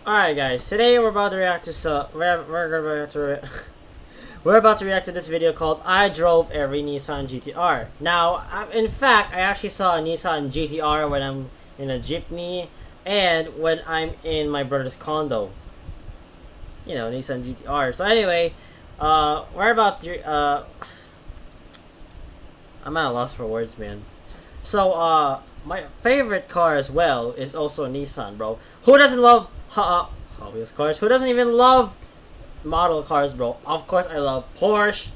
Alright guys, today we're about to react to we're about to react to this video called I Drove Every Nissan GTR. Now, in fact, I actually saw a Nissan GTR when I'm in a jeepney and when I'm in my brother's condo. You know, Nissan GTR. So anyway, we're about to I'm at a loss for words, man. So, my favorite car as well is also Nissan, bro. Who doesn't love obvious cars? Who doesn't even love model cars, bro? Of course, I love Porsche.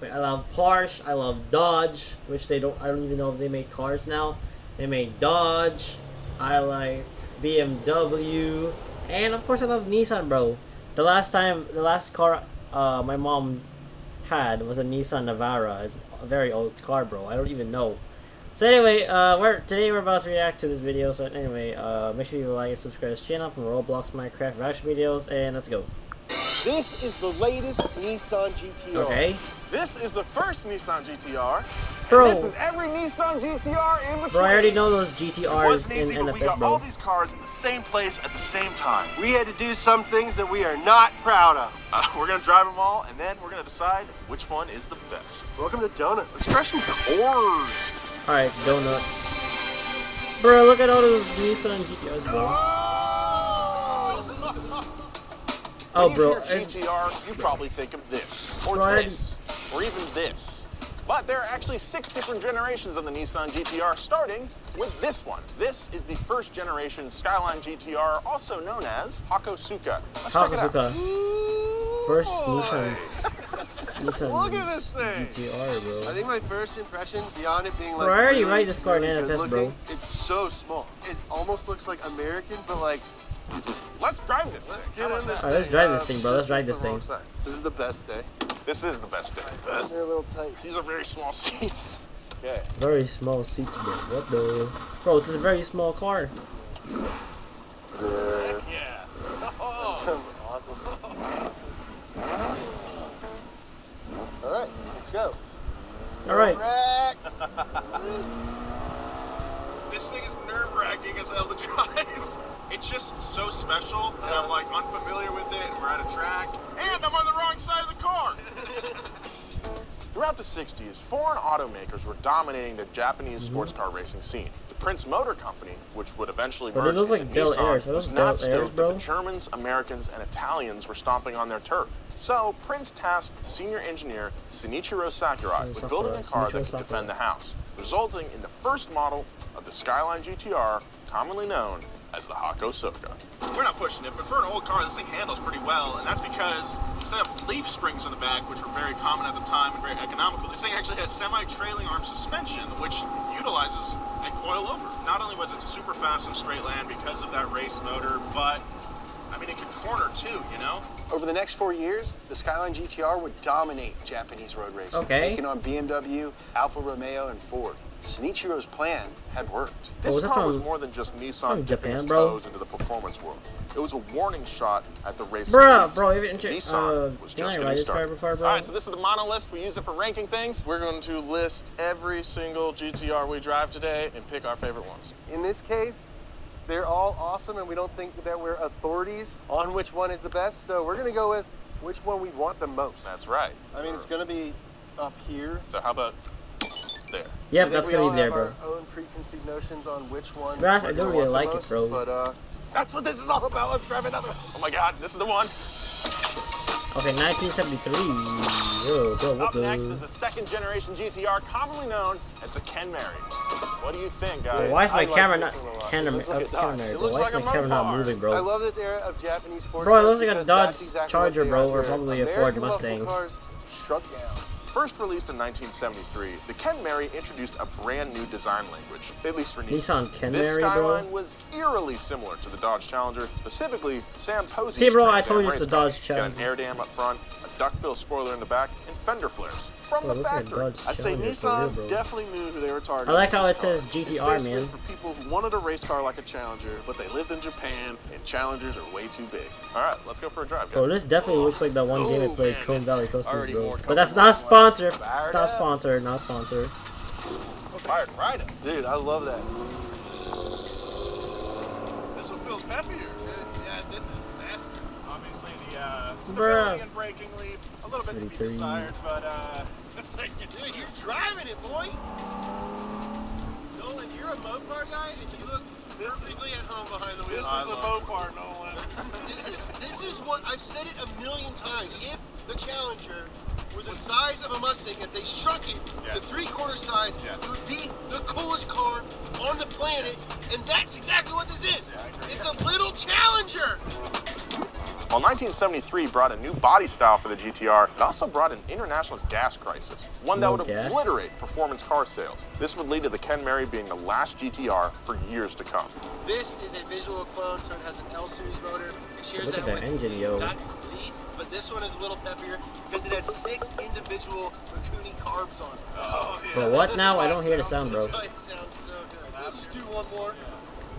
I love Dodge, which I don't even know if they make cars now. They make Dodge. I like BMW, and of course, I love Nissan, bro. The last car my mom had was a Nissan Navara. It's a very old car, bro. I don't even know. So anyway, today we're about to react to this video. So anyway, make sure you like and subscribe to this channel for Roblox, Minecraft, reaction videos, and let's go. This is the latest Nissan GTR. Okay. This is the first Nissan GTR. Bro. This is every Nissan GTR in between. Bro, I already know those GTRs in easy, but we NFS, got bro. all these cars in the same place at the same time. We had to do some things that we are not proud of. We're gonna drive them all, and then we're gonna decide which one is the best. Welcome to Donut. Let's try some cores. Alright, donut. Bro, look at all those Nissan GTRs, bro. Oh, bro. When you hear GTR, you probably think of this, or Bro, this, or even this. But there are actually 6 different generations of the Nissan GTR, starting with this one. This is the first generation Skyline GTR, also known as Hakosuka. Let's check it out. First Nissan Look at this thing. GTR, bro. I think my first impression, beyond it being like, Bro, I already really, ride this car in really NFS, good bro. looking, it's so small. It almost looks like American, but like. Let's drive this. Let's get in this. Alright, let's drive this thing, bro. Let's drive this thing. This is the best day. This is the best day. They're a little tight. These are very small seats. Okay. Very small seats, bro. What the? Bro, this is a very small car. Heck yeah. That sounds awesome. All right, let's go. Alright. This thing is nerve-wracking as hell to drive. It's just so special that I'm like unfamiliar with it, and we're at a track, and I'm on the wrong side of the car. Throughout the 60s, foreign automakers were dominating the Japanese sports car racing scene. The Prince Motor Company, which would eventually But they merge look into like Bel Nissan, Airs. Are was those not Bel Airs, stoked that bro? the Germans, Americans, and Italians were stomping on their turf. So Prince tasked senior engineer Shinichiro Sakurai with building a car that could defend the house, resulting in the first model of the Skyline GTR, commonly known as the Hakosuka. We're not pushing it, but for an old car, this thing handles pretty well, and that's because instead of leaf springs on the back, which were very common at the time and very economical, this thing actually has semi-trailing arm suspension, which utilizes a coil over. Not only was it super fast in straight land because of that race motor, but I mean, it could corner too, you know? Over the next 4 years, the Skyline GTR would dominate Japanese road racing, taking on BMW, Alfa Romeo, and Ford. Shinichiro's plan had worked. This car was more than just Nissan dipping its toes into the performance world. It was a warning shot at the race. Bro, Nissan was just getting started. Before, bro? All right, so this is the mono list. We use it for ranking things. We're going to list every single GTR we drive today and pick our favorite ones. In this case, they're all awesome, and we don't think that we're authorities on which one is the best, so we're going to go with which one we want the most. That's right. I mean, it's going to be up here. So how about there? Yep, that's going to be there, bro. We all have our own preconceived notions on which one. Bro, I don't really like it, bro. But, that's what this is all about. Let's drive another. Oh my God, this is the one. Okay, 1973. Yo, bro, what Up next is the second generation GTR, commonly known as the Ken Mary. What do you think, guys? Bro, why is my camera not Why is my camera not moving, bro? I love this era of Japanese sports. Bro, it looks like a because Dodge that's exactly Charger, what they bro, are. or probably a American Ford muscle Mustang. Cars shut down. First released in 1973, the Ken Mary introduced a brand new design language, at least for Nissan Ken This Mary, bro. Skyline was eerily similar to the Dodge Challenger, specifically Sam Posey's See, bro, I Trans told Am you it's race the car. Dodge It's got an Challenger. air dam up front, a duckbill spoiler in the back, and fender flares from the looks like a factory. Dodge I'd say Challenger for Nissan real, bro. definitely knew who they were targeting. I like how with it this says car. GTR, It's basically man. for people who wanted a race car like a Challenger, but they lived in Japan, and Challengers are way too big. All right, let's go for a drive, guys. Bro, this definitely looks like that one game I Oh, played, man, Cone this Valley is Coasters, already bro. more But that's not sponsored. It's not sponsored, not sponsored. Fired right up. Dude, I love that. This This one feels peppier. Yeah, this is faster. Obviously, the stability and braking leave a little bit to be 33. desired, but Dude, you're driving it, boy. Nolan, you're a Mopar guy, and you look perfectly at home behind the wheel. this is a Mopar, Nolan. This is what I've said it a million times. If the Challenger were the size of a Mustang, if they shrunk it to 3/4 size, it would be the coolest car on the planet, and that's exactly what this is. It's a little Challenger. While 1973 brought a new body style for the GTR, it also brought an international gas crisis, one that would obliterate performance car sales. This would lead to the Ken Mary being the last GTR for years to come. This is a visual clone, so it has an L-series motor. It shares that with engine, yo. Datsun Z's, but this one is a little peppier because it has 6 individual Mikuni carbs on it. Oh, yeah. But what now? I don't hear the sound, bro. It sounds so good. Let's do one more.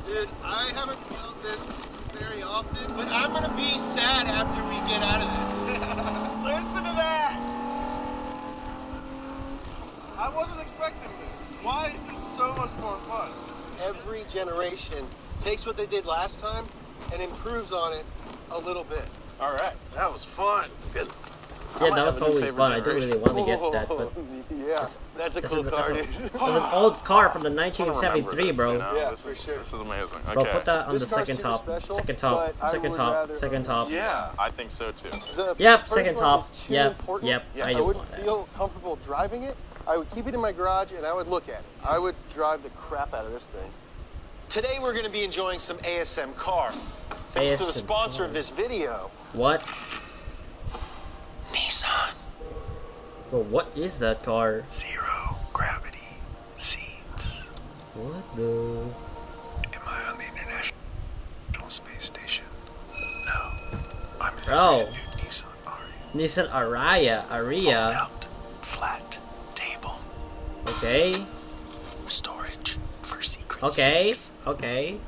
Dude, I haven't felt this very often, but I'm gonna be sad after we get out of this. Listen to that! I wasn't expecting this. Why is this so much more fun? Every generation takes what they did last time and improves on it a little bit. All right, that was fun. Goodness. Yeah, that was totally fun. I didn't really want to get that, but Yeah, that's a cool car, dude. It was an old car from the 1973, bro. Yeah, this for is, sure. This is amazing. Bro, Okay. put that on the This car's second super top. special, Second top. but I Second would top. rather Second top. Yeah, I think so too. The Yep, first second one top. is too Yep, important. yep. Yes. I I didn't would want that. feel comfortable driving it. I would keep it in my garage and I would look at it. I would drive the crap out of this thing. Today we're going to be enjoying some ASM car. Thanks to the ASM sponsor car. of this video, What? Nissan. Bro, what is that car? Zero gravity seats. What the? Am I on the International Space Station? No. I'm in Bro. a brand new Nissan Aria. Nissan Aria. Out, flat, table, Okay. storage for secret Okay. snacks, Okay.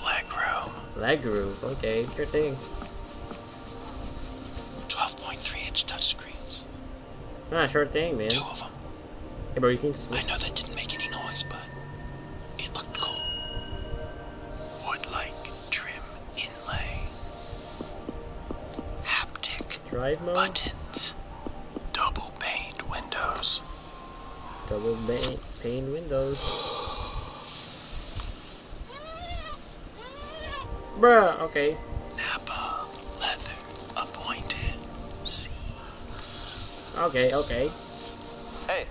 leg room, Leg room. Okay, sure thing. 12.3-inch touchscreens. Ah, sure thing, man. 2 of them. Hey, bro, you think it's I know that didn't make any noise, but it looked cool. Wood-like trim inlay. Haptic drive mode? buttons. Double paned windows. Double pane windows. Bruh, okay. Napa leather appointed seats. Okay, okay. Hey,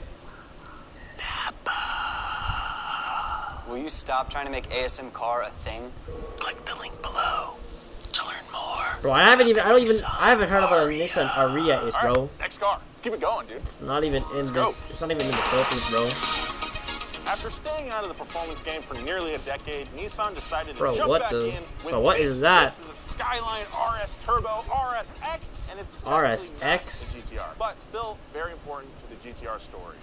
Napa. will you stop trying to make ASM car a thing? Click the link below to learn more. Bro, I haven't heard of what a Nissan Aria is, All right, bro. next car. Let's keep it going, dude. It's not even in go. this. It's not even in the Philippines, bro. After staying out of the performance game for nearly a decade, Nissan decided to Bro, jump what back the- in with bro, what this. is that? This is the Skyline RS Turbo RSX, and it's RSX? technically not the GTR, but still very important to the GTR story.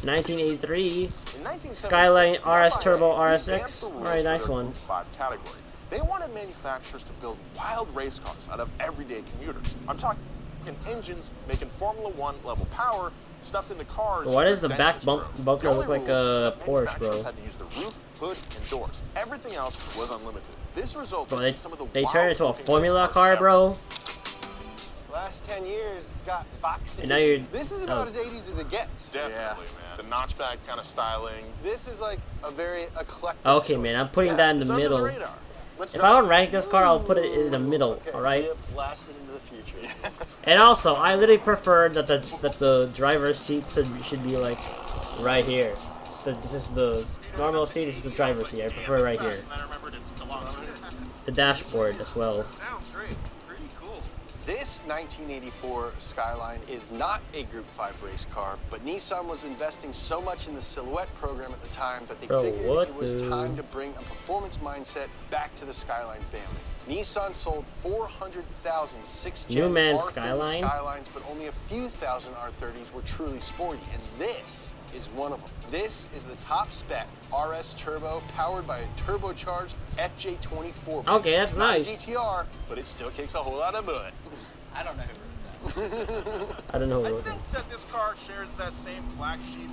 1983. In 1976, Skyline RS FIA Turbo revamped RSX. the rules Alright, for nice their one. Group 5 category. They wanted manufacturers to build wild race cars out of everyday commuters. I'm talking engines making Formula 1 level power stuffed into cars. What does for the back dentist room. bunker The look only like rules a were that Porsche, bro? manufacturers had to use the roof, hood, and doors. Everything else was unlimited. This resulted Bro, in some of the they turned into a wildest-looking Formula race car, cars ever. bro. Last 10 years got boxy. And now you're- This is about as 80s as it gets. Definitely, man. The notchback kind of styling. This is like a very eclectic Okay, choice. man, I'm putting that in the It's under the middle. radar. Let's If drive. I don't rank this car, I'll put it in the middle. Okay, All right. we have blasted into the future. And also, I literally prefer that the driver's seat should be like right here. This is the normal seat. This is the driver's seat. I prefer it right here. I remembered it's Galactic. The dashboard as well. Sounds great. Pretty cool. This 1984 Skyline is not a Group 5 race car, but Nissan was investing so much in the Silhouette program at the time that they Bro, figured what it was the- time to bring a performance mindset back to the Skyline family. Nissan sold 400,000 6-gen New man R30 Skyline? Skylines, but only a few thousand R30s were truly sporty, and this is one of them. This is the top spec RS Turbo, powered by a turbocharged FJ24. Okay, that's It's not a nice. GTR, but it still kicks a whole lot of butt. I don't know who wrote I don't know I who wrote that. think that this car shares that same black sheep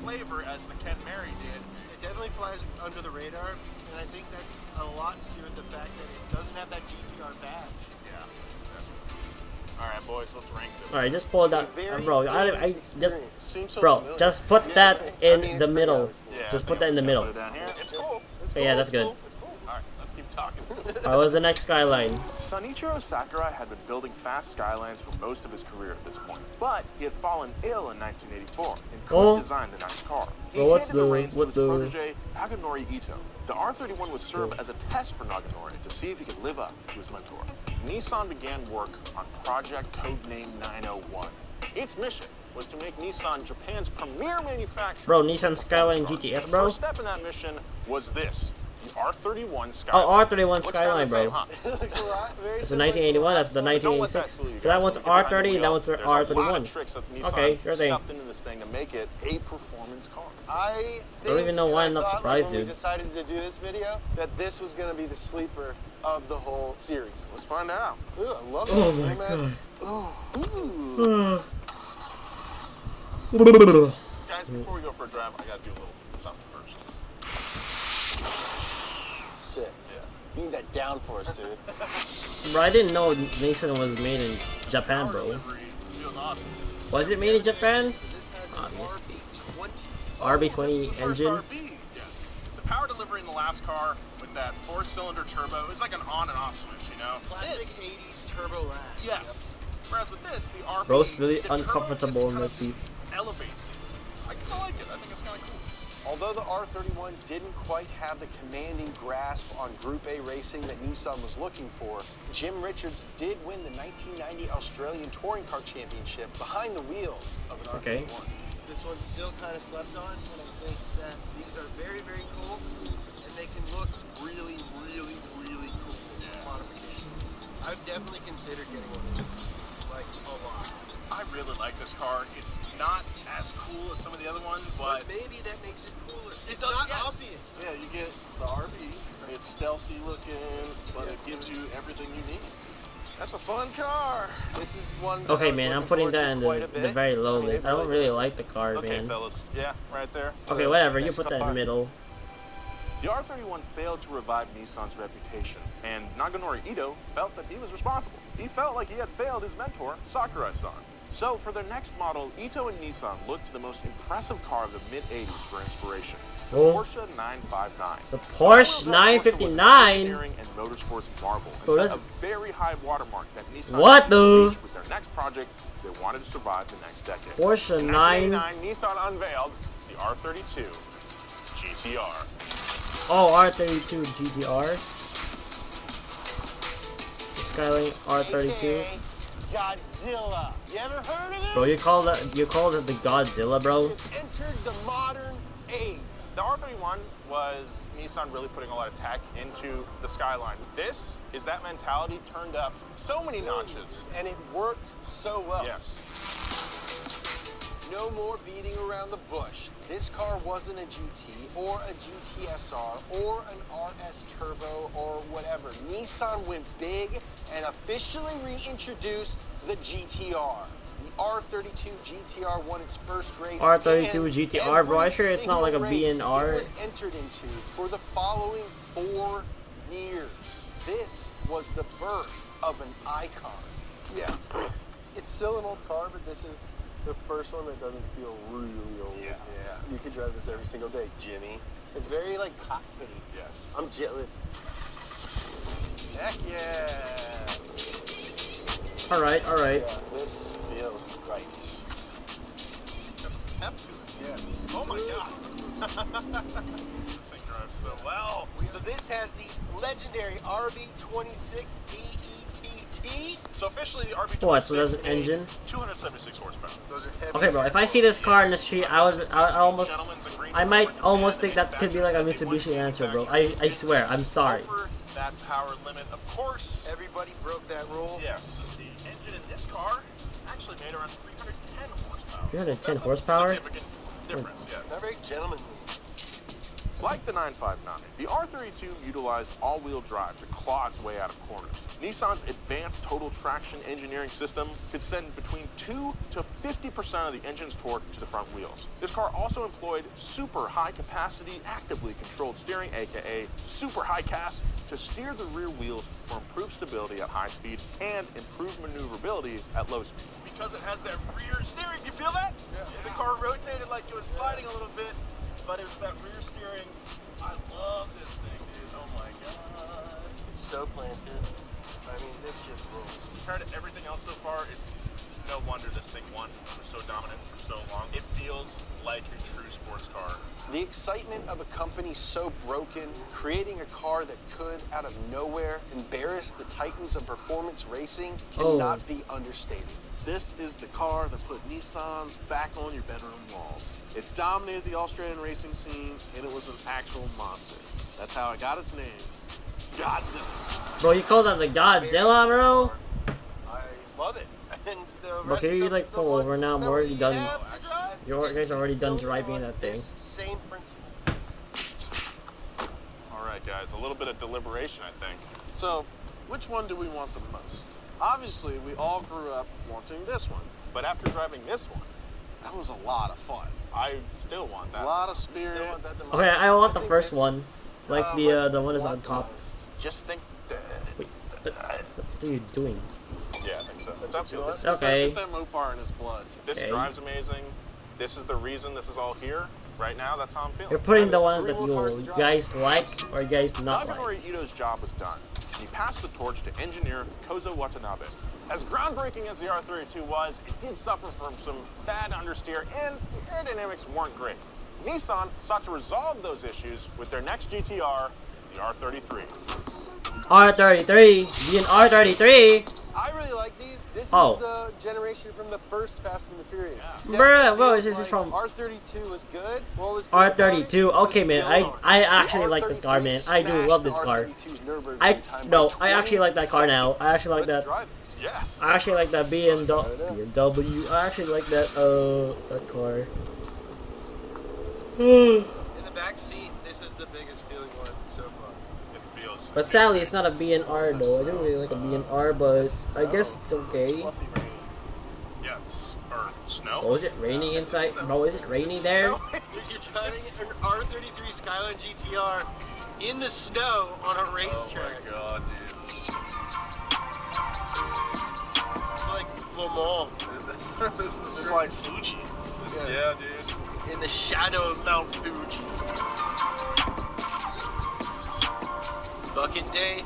flavor as the Ken Mary did. It definitely flies under the radar. and I think that's a lot to do with the fact that it doesn't have that GTR badge. Yeah. All right, boys, let's rank this. All right, just pull that, bro. I just, Seems so bro, familiar. just put that in I mean, the it's middle. pretty Yeah, Just I put think that in the I'm just middle. gonna put it down here. It's cool. It's Yeah, cool. that's good. It's cool. All right, let's keep talking. All right, what's the next skyline? Sonichiro Sakurai had been building fast skylines for most of his career at this point, but he had fallen ill in 1984 and couldn't design the next car. He Well, what's handed the the- reins to what his the- protege, Naganori Ito. The R31 would serve as a test for Naganori to see if he could live up to his mentor. Nissan began work on Project Codename 901. Its mission was to make Nissan Japan's premier manufacturer. Bro, Nissan Skyline Performance cars. GTS, The bro. first step in that mission was this, the R31 Skyline. Oh, R31 Looks kinda Skyline, the same, bro. huh? It looks a lot, very It's the similar to 1981. the That's the last one. Don't let that 1986. fool you So that guys. one's When you get behind the R30, and that wheel, one's there's a lot of R31. tricks that Nissan Okay, sure thing. stuffed into this thing to make it a performance car. I don't even know think, why and I'm I not thought, surprised, when dude. we decided to do this video, that this was going to be the sleeper of the whole series. Let's find out. Ooh, I love Oh those my formats. Ooh. Guys, before we go for a drive, I gotta do a little something first. Sick. You need that down for us, dude. Bro, I didn't know Nissan was made in Japan, bro. Delivery feels awesome. Was it made in Japan? This has an Obviously. RB20. RB20 This is the first engine. RB. Yes. The power delivery in the last car with that 4-cylinder turbo is like an on and off switch, you know? Classic This, 80s turbo lag. yes. Whereas with this, the RB, Bro's really the turbo uncomfortable just in kind the of seat. elevates it. I kind of like it. I think it's kind of cool. Although the R31 didn't quite have the commanding grasp on Group A racing that Nissan was looking for, Jim Richards did win the 1990 Australian Touring Car Championship behind the wheel of an Okay. R31. This one's still kind of slept on, and I think that these are very, very cool, and they can look really, really, really cool modifications. I've definitely considered getting one of these, like a lot. I really like this car. It's not as cool as some of the other ones, But but maybe that makes it cooler. It's does- not yes. obvious. Yeah, you get the RB. It's stealthy looking, but it gives you everything you need. That's a fun car. This is one. That Okay, I was man, I'm looking putting forward that to in quite a the bit. very low I mean, list. it I don't really like the car, okay, man. fellas. Yeah, right there. Okay, whatever. You Next put that in the car. middle. The R31 failed to revive Nissan's reputation, and Naganori Ito felt that he was responsible. He felt like he had failed his mentor, Sakurai-san. So for their next model, Ito and Nissan looked to the most impressive car of the mid-80s for inspiration, the Oh. Porsche 959. The That Porsche wheel-drive Porsche was an 959. engineering and motorsports marvel, and Bro, set that's- a very high watermark that Nissan What needed to the- reach with their next project. They wanted to survive the next decade. Porsche In 9. 1989, Nissan unveiled the R32 GTR. Oh, R32 GTR. Skyline R32. Godzilla. You ever heard of it? Bro, you called it the Godzilla, bro. It entered the modern age. The R31 was Nissan really putting a lot of tech into the Skyline. This is that mentality turned up so many notches. And it worked so well. Yes. No more beating around the bush. This car wasn't a GT or a GTSR or an RS Turbo or whatever. Nissan went big and officially reintroduced the GTR. The R32 GTR won its first race. R32 and GTR, bro. I every sure it's not like a single race BNR. It was entered into for the following 4 years. This was the birth of an icon. Yeah. It's still an old car, but this is the first one that doesn't feel really old. Yeah. You could drive this every single day, Jimmy. It's very like cockpity. Yes. I'm jealous. Heck yeah. Alright. Yeah, this feels right. Pep to it. Yeah. Oh my god. This thing drives so well. So this has the legendary RB26 DETT. So officially, the RB26 What, so there's an made engine? 276 horsepower. Those are heavy. Okay, bro. If I see this car in the street, I might almost think that could be like a Mitsubishi answer, bro. I swear. I'm sorry. Over that power limit, of course. Everybody broke that rule. Yes. The engine in this car actually made around 310 horsepower. 310 That's a horsepower? significant difference, yes. Not very gentlemanly. Like the 959, the R32 utilized all-wheel drive to claw its way out of corners. Nissan's advanced total traction engineering system could send between 2 to 50% of the engine's torque to the front wheels. This car also employed super high capacity, actively controlled steering, aka super high CAS, to steer the rear wheels for improved stability at high speed and improved maneuverability at low speed. Because it has that rear steering, you feel that? Yeah. The car rotated like it was sliding a little bit, but it was that rear steering. I love this thing, dude. Oh my god. It's so planted. I mean, this just rolls. Compared to everything else so far, it's no wonder this thing won. It was so dominant for so long. It feels like a true sports car. The excitement of a company so broken, creating a car that could, out of nowhere, embarrass the titans of performance racing cannot be understated. This is the car that put Nissans back on your bedroom walls. It dominated the Australian racing scene, and it was an actual monster. That's how it got its name. Godzilla. Bro, you call that the Godzilla, bro? I love it. And the Bro, can you like pull over now? I'm already done. You guys are already done driving that thing. Same principle. All right, guys, a little bit of deliberation, I think. So, which one do we want the most? Obviously, we all grew up wanting this one. But after driving this one, That was a lot of fun. I still want that. A lot of spirit. Still want that the most. Okay, I want the think first this- one. Like the one is on want the top. most. Just think that. Wait, what are you doing? Yeah, I think so. It's up to us. Okay. It's that Mopar in his blood. This Okay. drives amazing. This is the reason this is all here. Right now, that's how I'm feeling. You're putting the There's ones three that more cars to you drive. guys like or you guys not like. Naganori Ito's job was done. He passed the torch to engineer Kozo Watanabe. As groundbreaking as the R32 was, it did suffer from some bad understeer and the aerodynamics weren't great. Nissan sought to resolve those issues with their next GTR, the R33. R33, being R33. I really like these. This Oh. is the generation from the first Fast and the Furious. It's Bruh, definitely bro, feels this is like from- R32 was good. What was good about it? R32. Okay, was man. built on it. I The actually like this car, man. I do R33 love this smashed car. the R32's Nürburgring I time no, by I actually like that car now. I actually like Let's that. drive it. Yes. I actually like that BMW. I actually like that car. In the back seat, this is the biggest feeling one so far. It feels. But sadly, it's not a B&R though. I don't really like a B&R, but I guess it's okay. Fluffy rain. Yeah, it's or snow. Oh, is it raining inside? Bro, is it raining there? You're driving an R33 Skyline GTR in the snow on a racetrack. Oh my god, dude. It's like Le Mans. This is just like Fuji. Yeah, dude. In the shadow of Mount Fuji. Bucket day.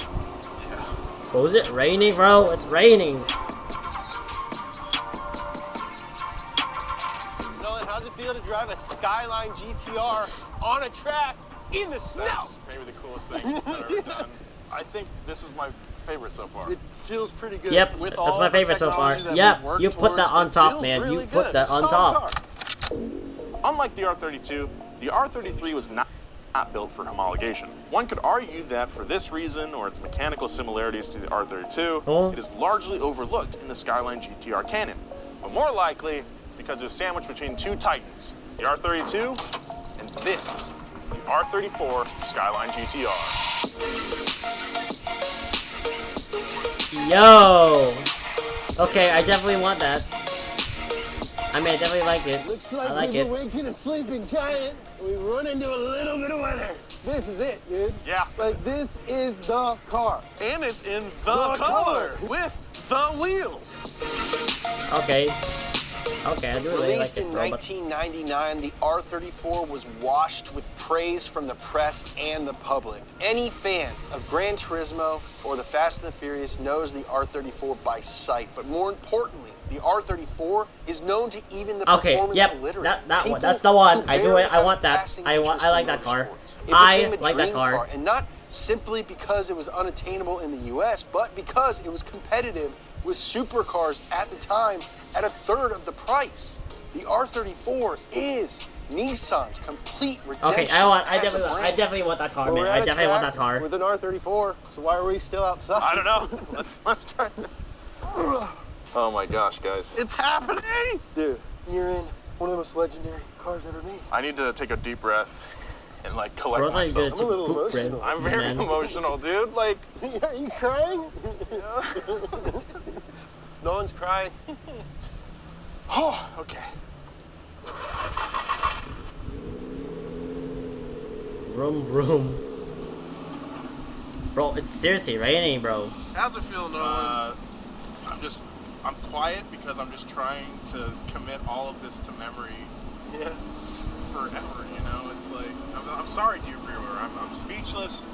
Oh, is it raining, bro? It's raining. Nolan, how's it feel to drive a Skyline GTR on a track in the snow? That's maybe the coolest thing I've ever done. I think this is my favorite so far. It feels pretty good. Yep, With that's all my the favorite so far. technology that Yep, we've worked you put that towards, on it top, feels man. really You put good. that on Solid top. car. Unlike the R32, the R33 was not built for homologation. One could argue that for this reason, or its mechanical similarities to the R32, Oh. it is largely overlooked in the Skyline GTR canon. But more likely, it's because it was sandwiched between two titans, the R32 and this, the R34 Skyline GTR. Yo! Okay, I definitely want that. I mean, I definitely like it. Looks I like like we've it. awakened a sleeping giant. We run into a little bit of weather. This is it, dude. Yeah. Like, this is the car. And it's in the The color color. with the wheels. Okay. Okay, I do really like Released it, in bro. But 1999, the R34 was washed with praise from the press and the public. Any fan of Gran Turismo or the Fast and the Furious knows the R34 by sight. But more importantly, the R34 is known to even the okay, performance yep, illiterate. that one. People That's the one. who I do barely it. I have want that. passing I interest like in that car. motorsports. It I became a like that dream car. and not simply because it was unattainable in the U.S., but because it was competitive with supercars at the time at a third of the price. The R34 is Nissan's complete redemption. Okay, I as a brand. definitely want that car, Well, man. we're I at a definitely want track that car. with an R34, so why are we still outside? I don't know. Let's try. Oh my gosh, guys. It's happening. Dude, you're in one of the most legendary cars ever made. I need to take a deep breath and like collect Bro, I thought you were myself. gonna I'm a little take poop, emotional. Brad. I'm very Man. emotional, dude. Like, Are you crying? No one's crying. Oh, okay. Vroom vroom. Bro, it's seriously raining, bro. How's it feel, Nolan? I'm quiet because I'm just trying to commit all of this to memory. Yes. Forever, you know? It's like, I'm sorry, dear viewer. I'm speechless.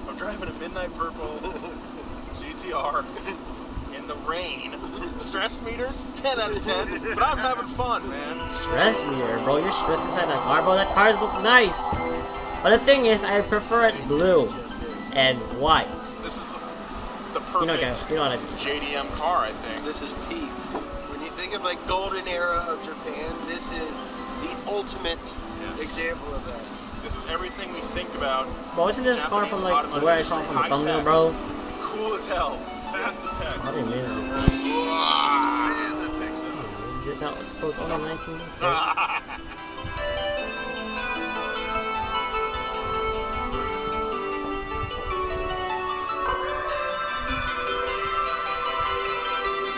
I'm driving a midnight purple GTR in the rain. Stress meter, 10 out of 10. But I'm having fun, man. Stress meter, bro. You're stressed inside that car, bro. That cars look nice. But the thing is, I prefer it blue and white. This is the perfect You know what I mean. JDM car, I think. This is peak. When you think of like golden era of Japan, this is the ultimate example of that. This is everything we think about. Bro, isn't this car Japanese from like automotive where I saw industry, from the high thumbnail, tech, bro? Cool as hell. Fast as heck. How do you mean is it? I didn't think so. Is it not? It's only 19 minutes.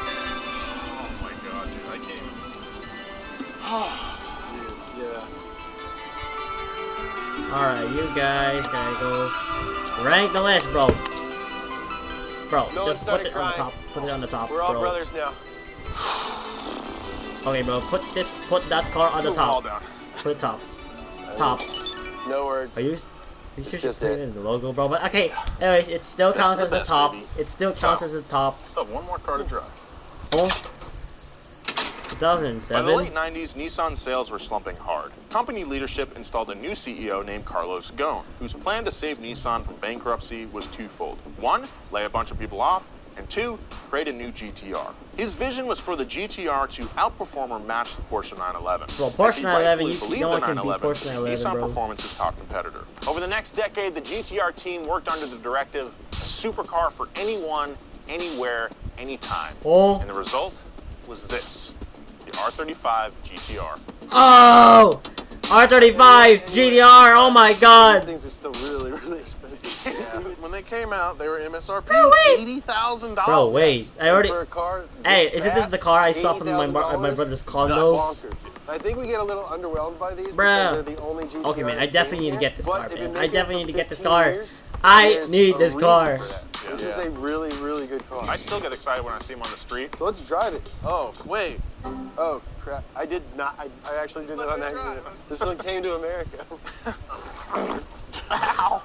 Oh my god, dude. I can't even... Yeah. Alright, you guys gotta go rank the list, bro. Bro, No one just put started it on the crying. top. Put it on the top, We're all bro. brothers now. Okay, bro, put that car on the Move them all top. down. Put it top. Top. No words. Are you sure just put it in the logo, bro? But okay, anyways, it still counts is as the the best, top. baby. It still counts as the top. Still have one more car to drive. Oh, By the 2007. late 90s, Nissan sales were slumping hard. Company leadership installed a new CEO named Carlos Ghosn, whose plan to save Nissan from bankruptcy was twofold. One, lay a bunch of people off, and two, create a new GTR. His vision was for the GTR to outperform or match the Porsche 911. Well, Porsche As he 911, rightfully you believed no the one can beat 911, Porsche 911, Nissan bro. Performance's top competitor. Over the next decade, the GTR team worked under the directive, a supercar for anyone, anywhere, anytime. Oh. And the result was this, the R35 GTR. Oh! R35 GTR, oh my god! Things are still really, really expensive. When they came out, they were MSRP wait. $80,000. Bro, wait, I already... For a car Hey, this isn't this the fast, car I saw from my $80,000, brother's it's condos? bonkers. I think we get a little underwhelmed by these Bruh. because they're the only GTR. Okay, man, I definitely need to get this but car, if you man. make I it definitely for need to get this 15 car. years, I there's need a this reason car. for that. This is a really, really good car. I still get excited when I see him on the street. So let's drive it. Oh, wait. Oh, crap. I did not. I actually did that on accident. This one came to America. Ow!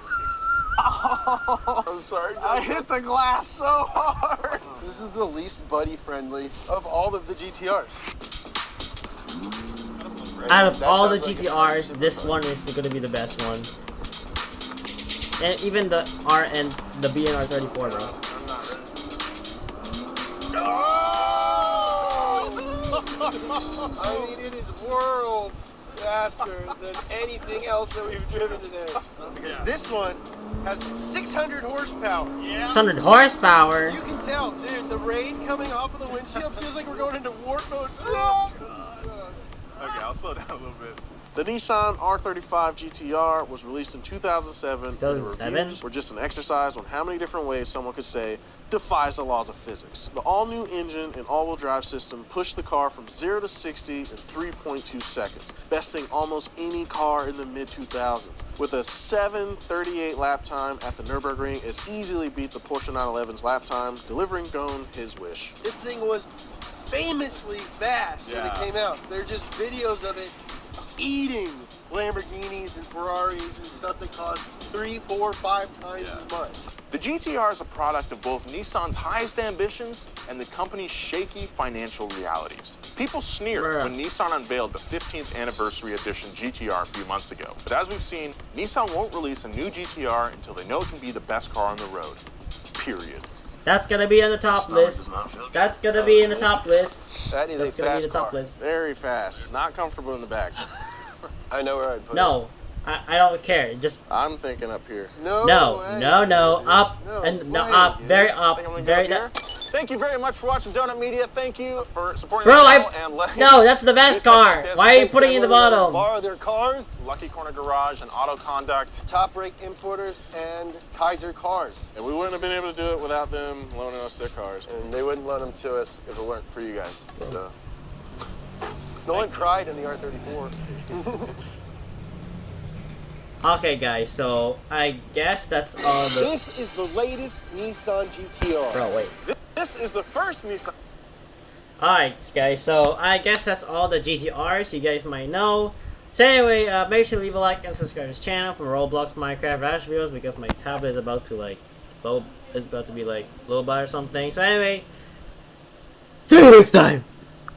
I'm sorry. I hit the glass so hard. This is the least buddy-friendly of all of the GTRs. Out of That all the sounds like a GTRs, this one is gonna be the best one. And even the R and the BNR 34, bro. I mean, it is worlds faster than anything else that we've driven today. Because this one has 600 horsepower. 600 horsepower. You can tell, dude, the rain coming off of the windshield feels like we're going into warp mode. Okay, I'll slow down a little bit. The Nissan R35 GTR was released in 2007. and the 2007? reviews were just an exercise on how many different ways someone could say defies the laws of physics. The all-new engine and all-wheel drive system pushed the car from 0 to 60 in 3.2 seconds, besting almost any car in the mid-2000s. With a 7:38 lap time at the Nürburgring, it easily beat the Porsche 911's lap time, delivering Ghosn his wish. This thing was famously fast when it Yeah. came out. There are just videos of it eating Lamborghinis and Ferraris and stuff that cost 3, 4, 5 times as much. The GTR is a product of both Nissan's highest ambitions and the company's shaky financial realities. People sneered Bruh. when Nissan unveiled the 15th anniversary edition GTR a few months ago. But as we've seen, Nissan won't release a new GTR until they know it can be the best car on the road. Period. That's gonna be on the top list. That's gonna be in the top list. That is That's a gonna be fast the top car. list. Very fast, not comfortable in the back. I know where I'd put it. No, I don't care. Just I'm thinking up here. No, no, way, no, dude. up No and no, way, up, dude. very up, Think I'm gonna very go down. here? Thank you very much for watching Donut Media. Thank you for supporting Bro, the channel and letting no, that's the best this car. podcast Why are you take putting it in the Everyone bottom? Borrow their cars, Lucky Corner Garage and Auto Conduct. Top Rate Importers, and Kaiser Cars. And we wouldn't have been able to do it without them loaning us their cars. And they wouldn't loan them to us if it weren't for you guys. So. Nolan cried in the R34. Okay, guys, so I guess that's all the... This is the latest Nissan GTR. Bro, wait. This is the first Nissan. Alright, guys, so I guess that's all the GTRs you guys might know. So anyway, make sure to leave a like and subscribe to this channel for Roblox, Minecraft, Rash videos because my tablet is about to like low by or something. So anyway, see you next time.